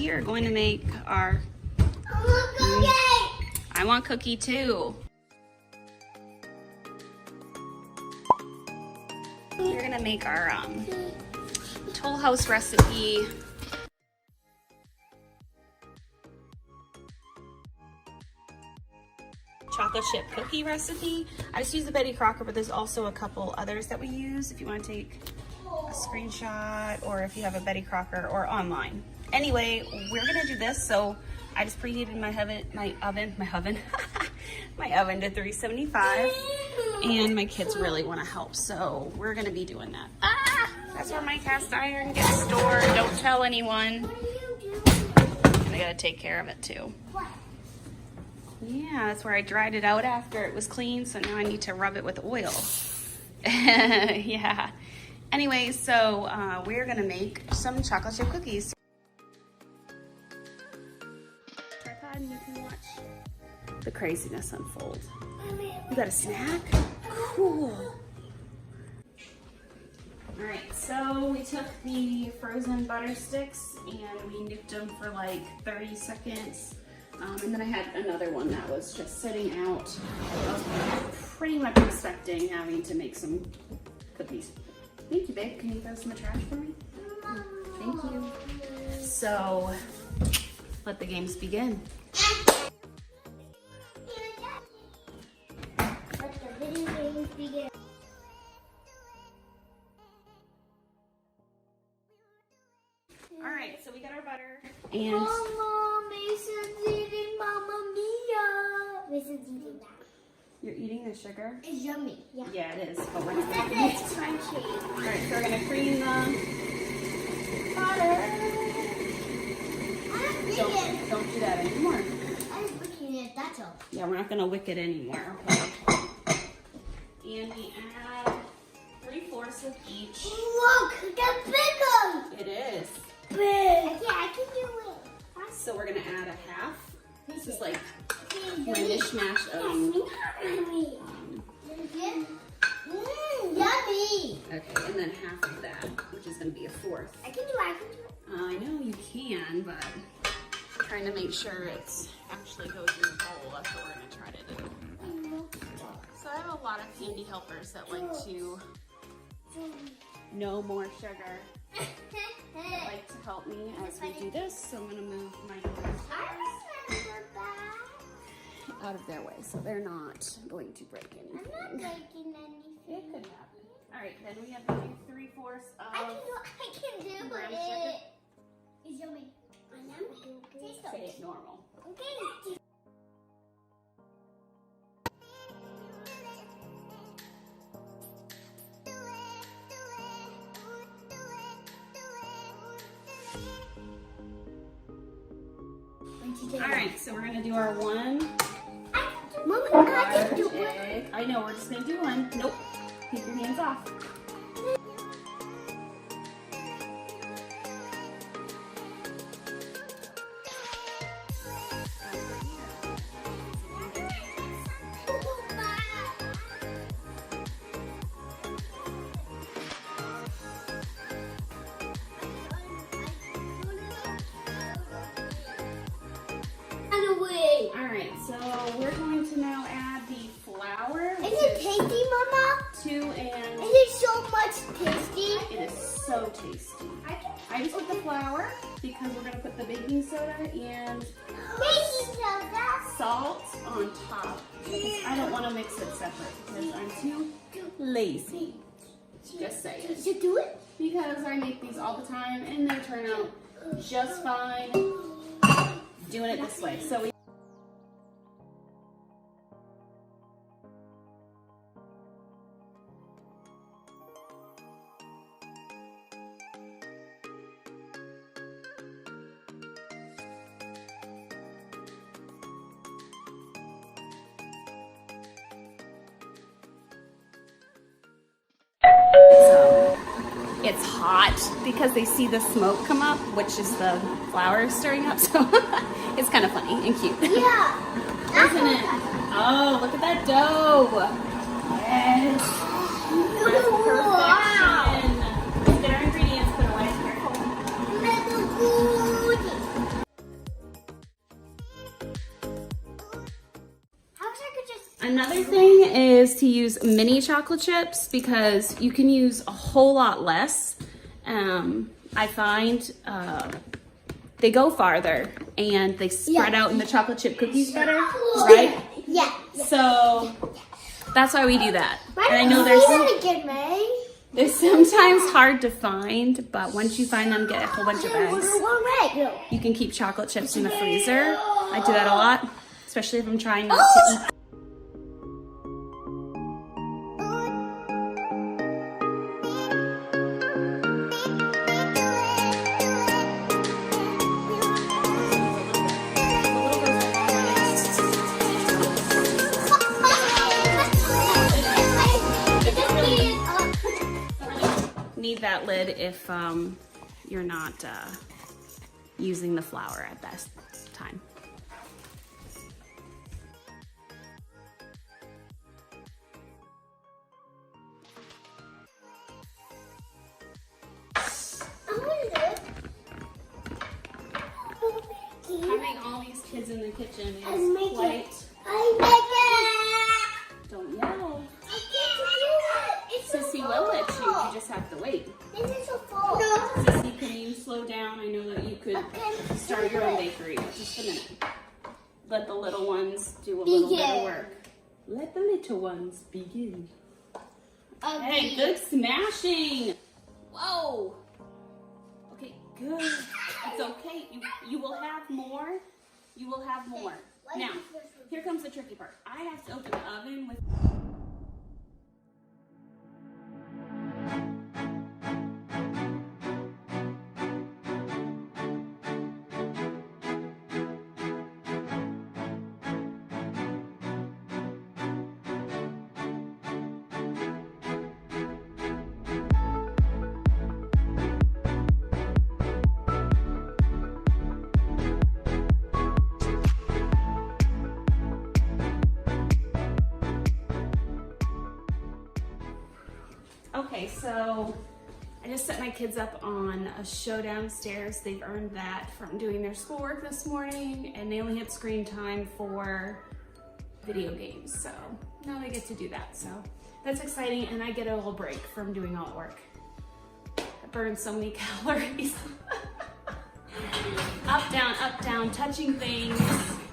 we are going to make our... I want cookie too. We're gonna make our Toll House recipe. Chocolate chip cookie recipe. I just use the Betty Crocker, but there's also a couple others that we use if you want to take a screenshot or if you have a Betty Crocker or online. Anyway, we're gonna do this. So I just preheated my oven to 375, and my kids really want to help, so we're gonna be doing that. That's where my cast iron gets stored. Don't tell anyone. And I gotta take care of it too. Yeah, that's where I dried it out after it was clean, so now I need to rub it with oil. Yeah. Anyway, so we're gonna make some chocolate chip cookies. Tripod and you can watch the craziness unfold. You got a snack? Cool. All right, so we took the frozen butter sticks and we nipped them for like 30 seconds. And then I had another one that was just sitting out. I was pretty much expecting having to make some cookies. Thank you, babe. Can you throw some in the trash for me? Thank you. So, let the games begin. Let the video games begin. All right, so we got our butter. And Mama, Mason's eating Mamma Mia. Mason's eating that. you're eating the sugar? It's yummy. Yeah. Yeah, it is. But we're It's not like it's crunchy. All right, so we're gonna cream the butter. Don't do that anymore. I was looking at that all. Yeah, we're not gonna wick it anymore. Okay. And we add 3/4 of each. Look, the big one. It is. Big. Yeah, I can do it. So we're gonna add a half. This is like my Yummy. mishmash of. Yummy. Okay, and then half of that, which is gonna be a 1/4. I can do it. I know you can, but I'm trying to make sure it's actually goes in the bowl. That's what we're gonna try to do. So I have a lot of handy helpers that like to no more sugar. That like to help me as we do this. So I'm gonna move my out of their way so they're not going to break anything. I'm not breaking anything. It could happen. All right, then we have to do 3/4 I of can do brown it. sugar. It's yummy. Taste Say it. it normal. Okay. All right, so we're gonna do our one Mama, I can large do it. egg. I know, we're just gonna do one. Nope, keep your hands off. All right, so we're going to now add the flour. Is it tasty, Mama? And Is it so much tasty? it is so tasty. I just put the flour because we're gonna put the baking soda and Baking soda. salt on top. I don't want to mix it separate because I'm too lazy. Just say it. Did you do it? Because I make these all the time and they turn out just fine doing it this way. So we it's hot because they see the smoke come up, which is the flour stirring up. So it's kind of funny and cute. Yeah. Isn't it? Oh, look at that dough. Yes. That's perfection. Let's get our ingredients put away. Careful. Another thing is to use mini chocolate chips because you can use a whole lot less. I find they go farther and they spread out in the chocolate chip cookies better, right? Yeah. So that's why we do that. Why And I know they're sometimes hard to find, but once you find them, get a whole bunch of eggs. You can keep chocolate chips in the freezer. I do that a lot, especially if I'm trying not to eat. Need that lid if you're not using the flour at that time. Having all these kids in the kitchen is quite... Don't yell. Sissy will let you, you just have to wait. Sissy, can you slow down? I know that you could start your own bakery. Just a minute. Let the little ones do a little bit of work. Let the little ones begin. Hey, good smashing. Whoa. Okay, good. It's okay. You will have more. You will have more. Now, here comes the tricky part. I have to open the oven with... Okay, so I just set my kids up on a show downstairs. They've earned that from doing their schoolwork this morning, and they only had screen time for video games. So now they get to do that. So that's exciting, and I get a little break from doing all the work. I burn so many calories. Up, down, touching things,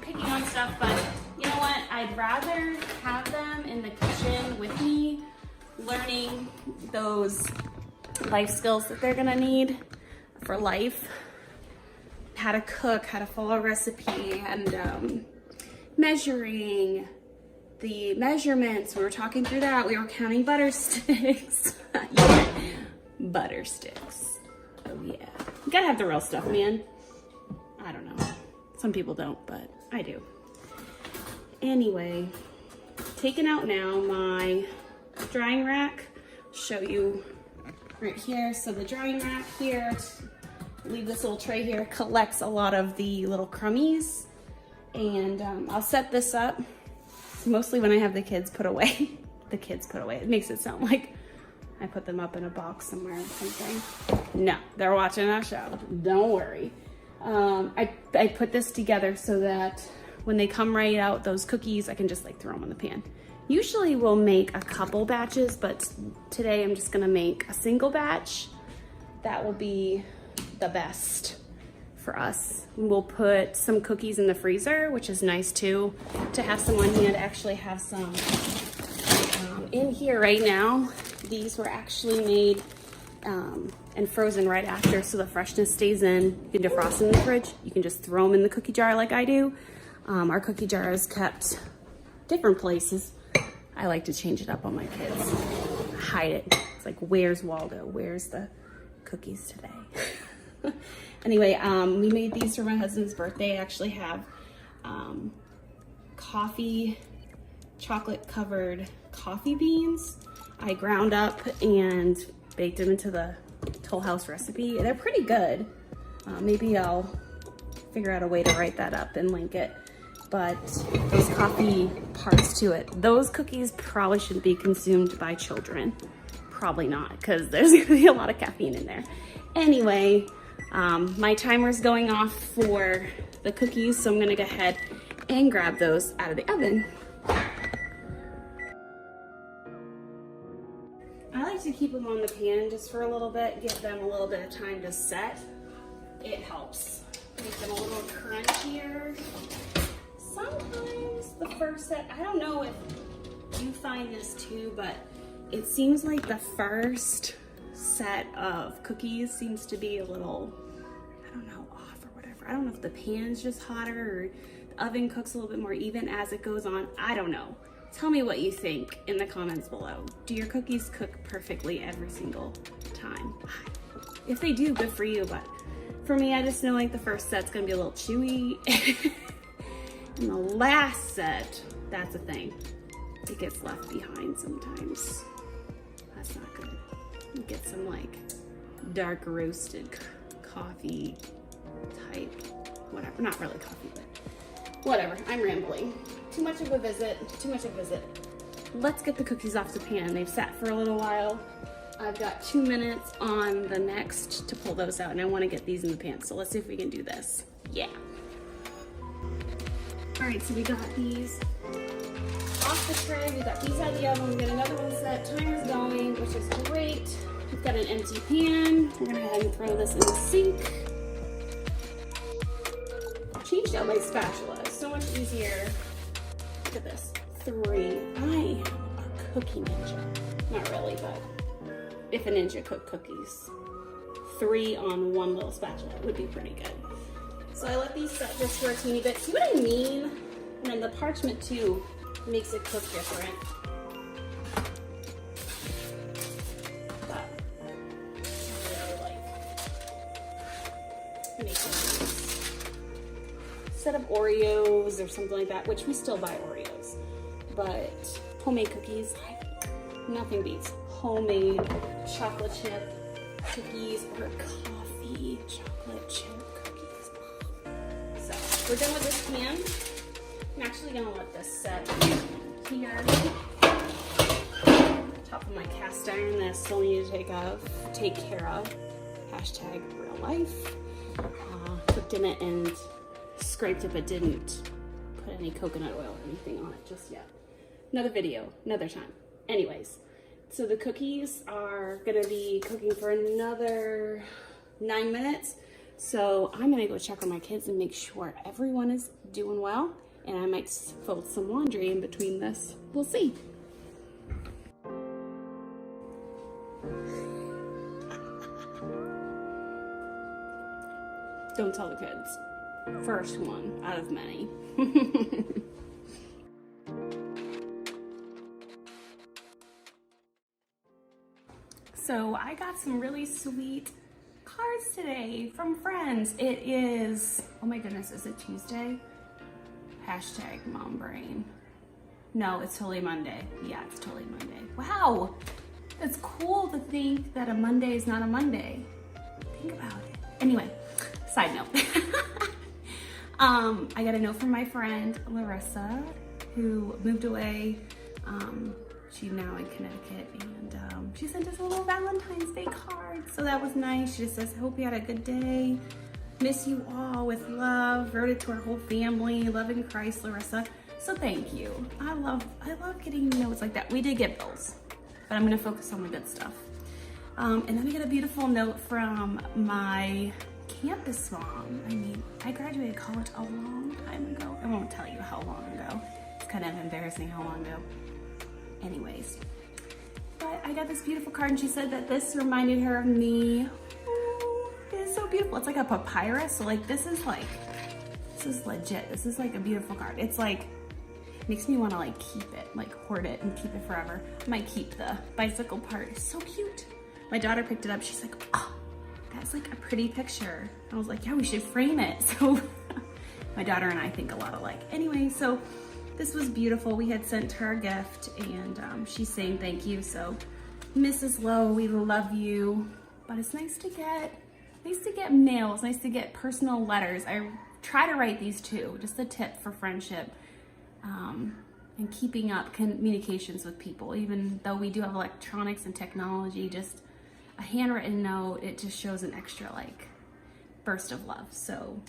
picking on stuff, but you know what? I'd rather have them in the kitchen with me, learning those life skills that they're gonna need for life. How to cook, how to follow a recipe, and measuring the measurements. We were talking through that. We were counting butter sticks. Yeah. Butter sticks. Oh yeah. You gotta have the real stuff, man. I don't know. Some people don't, but I do. Anyway, taking out now my drying rack. Show you right here. So the drying rack here, leave this little tray here, collects a lot of the little crummies, and I'll set this up. So mostly when I have the kids put away, it makes it sound like I put them up in a box somewhere or something. No, they're watching our show. Don't worry. I put this together so that when they come right out, those cookies, I can just like throw them in the pan. Usually we'll make a couple batches, but today I'm just gonna make a single batch. That will be the best for us. We'll put some cookies in the freezer, which is nice too, to have some on hand. Actually have some in here right now. These were actually made and frozen right after, so the freshness stays in. You can defrost them in the fridge. You can just throw them in the cookie jar like I do. Our cookie jar is kept different places. I like to change it up on my kids. Hide it. It's like, where's Waldo? Where's the cookies today? Anyway, we made these for my husband's birthday. I actually have chocolate covered coffee beans. I ground up and baked them into the Toll House recipe. They're pretty good. Maybe I'll figure out a way to write that up and link it. But those coffee parts to it, those cookies probably shouldn't be consumed by children. Probably not, because there's gonna be a lot of caffeine in there. Anyway, my timer's going off for the cookies, so I'm gonna go ahead and grab those out of the oven. to keep them on the pan just for a little bit, give them a little bit of time to set. It helps make them a little crunchier. Sometimes the first set, I don't know if you find this too, but it seems like the first set of cookies seems to be a little, I don't know, off or whatever. I don't know if the pan's just hotter or the oven cooks a little bit more even as it goes on. I don't know. Tell me what you think in the comments below. Do your cookies cook perfectly every single time? If they do, good for you, but for me, I just know like the first set's gonna be a little chewy. And the last set, that's a thing. It gets left behind sometimes. That's not good. You get some like dark roasted coffee type, whatever. Not really coffee, but whatever. I'm rambling. Too much of a visit, too much of a visit. Let's get the cookies off the pan. They've sat for a little while. I've got 2 minutes on the next to pull those out, and I want to get these in the pan. So let's see if we can do this. Yeah. All right, so we got these off the tray. We got these out of the oven. We got another one set. Timer's going, which is great. We've got an empty pan. We're gonna go ahead and throw this in the sink. Changed out my spatula. It's so much easier. Look at this. 3. I am a cookie ninja. Not really, but if a ninja cooked cookies, 3 on one little spatula would be pretty good. So I let these set just for a teeny bit. See what I mean? And then the parchment too makes it cook different. But I really like making these. Instead of Oreos or something like that, which we still buy Oreos, but homemade cookies, nothing beats homemade chocolate chip cookies or coffee chocolate chip cookies. So we're done with this pan. I'm actually gonna let this set here. Top of my cast iron that I still need to take care of. Hashtag real life. Cooked in it and scraped it, but didn't put any coconut oil or anything on it just yet. Another video, another time. Anyways, so the cookies are gonna be cooking for another 9 minutes. So I'm gonna go check on my kids and make sure everyone is doing well. And I might fold some laundry in between this. We'll see. Don't tell the kids. First one out of many. So I got some really sweet cards today from friends. It is, oh my goodness, is it Tuesday? Hashtag mom brain. No, it's totally Monday. Yeah, it's totally Monday. Wow, it's cool to think that a Monday is not a Monday. Think about it. Anyway, side note. I got a note from my friend Larissa, who moved away. She's now in Connecticut, and she sent us a little Valentine's Day card. So that was nice. She just says, I hope you had a good day. Miss you all with love. Wrote it to our whole family. Love in Christ, Larissa. So thank you. I love getting notes like that. We did get bills, but I'm gonna focus on the good stuff. And then I get a beautiful note from my campus mom. I mean, I graduated college a long time ago. I won't tell you how long ago. It's kind of embarrassing how long ago. Anyways, but I got this beautiful card, and she said that this reminded her of me. Oh, it's so beautiful. It's like a papyrus. So like, this is legit. This is like a beautiful card. It's like, makes me want to like keep it, like hoard it and keep it forever. I might keep the bicycle part. It's so cute. My daughter picked it up. She's like, oh, that's like a pretty picture. I was like, yeah, we should frame it. So my daughter and I think a lot alike. Anyway, so this was beautiful. We had sent her a gift, and she's saying thank you. So Mrs. Lowe, we love you. But it's nice to get mail. It's nice to get personal letters. I try to write these too, just a tip for friendship and keeping up communications with people. Even though we do have electronics and technology, just a handwritten note, it just shows an extra like burst of love. So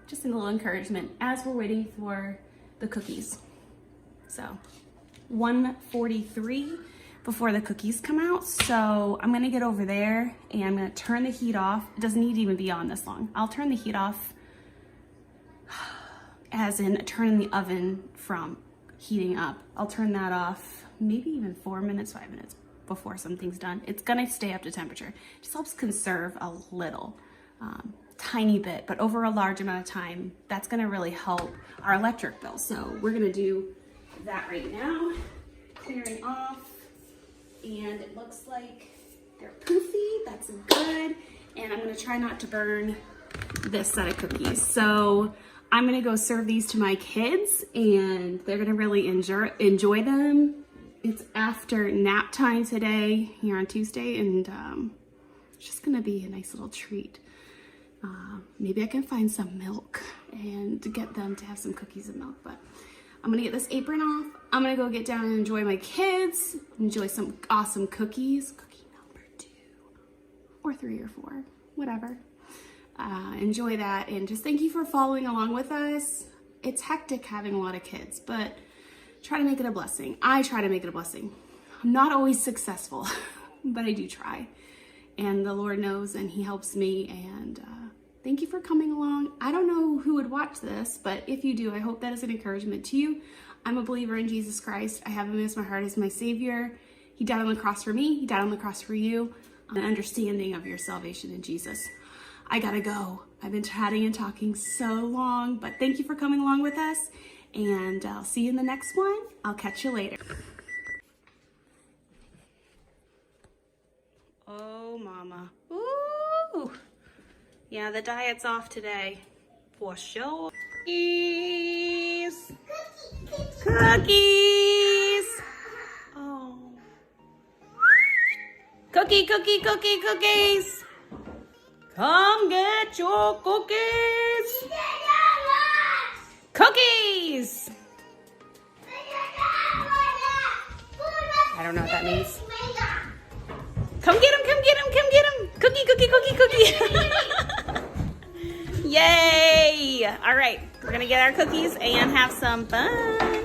just a little encouragement as we're waiting for the cookies. So 1:43 before the cookies come out. So I'm gonna get over there and I'm gonna turn the heat off. It doesn't need to even be on this long. I'll turn the heat off, as in turning the oven from heating up. I'll turn that off maybe even 4 minutes, 5 minutes before something's done. It's gonna stay up to temperature. It just helps conserve a little, tiny bit, but over a large amount of time, that's gonna really help our electric bill. So we're gonna do that right now, clearing off, and it looks like they're poofy. That's good. And I'm gonna try not to burn this set of cookies. So I'm gonna go serve these to my kids and they're gonna really enjoy them. It's after nap time today here on Tuesday, and it's just gonna be a nice little treat. Maybe I can find some milk and get them to have some cookies and milk, but I'm gonna get this apron off. I'm gonna go get down and enjoy my kids, enjoy some awesome cookies. Cookie number 2 or 3 or 4, whatever. Enjoy that, and just thank you for following along with us. It's hectic having a lot of kids, but try to make it a blessing. I try to make it a blessing. I'm not always successful, but I do try. And the Lord knows, and He helps me, and thank you for coming along. I don't know who would watch this, but if you do, I hope that is an encouragement to you. I'm a believer in Jesus Christ. I have Him as my heart, as my Savior. He died on the cross for me. He died on the cross for you. An understanding of your salvation in Jesus. I gotta go. I've been chatting and talking so long, but thank you for coming along with us, and I'll see you in the next one. I'll catch you later. Oh, mama. Ooh. Yeah, the diet's off today. For sure. Cookies. Cookies. Oh. Cookies. Come get your cookies. Cookies. I don't know what that means. Come get them. Cookie. Yay. All right, we're gonna get our cookies and have some fun.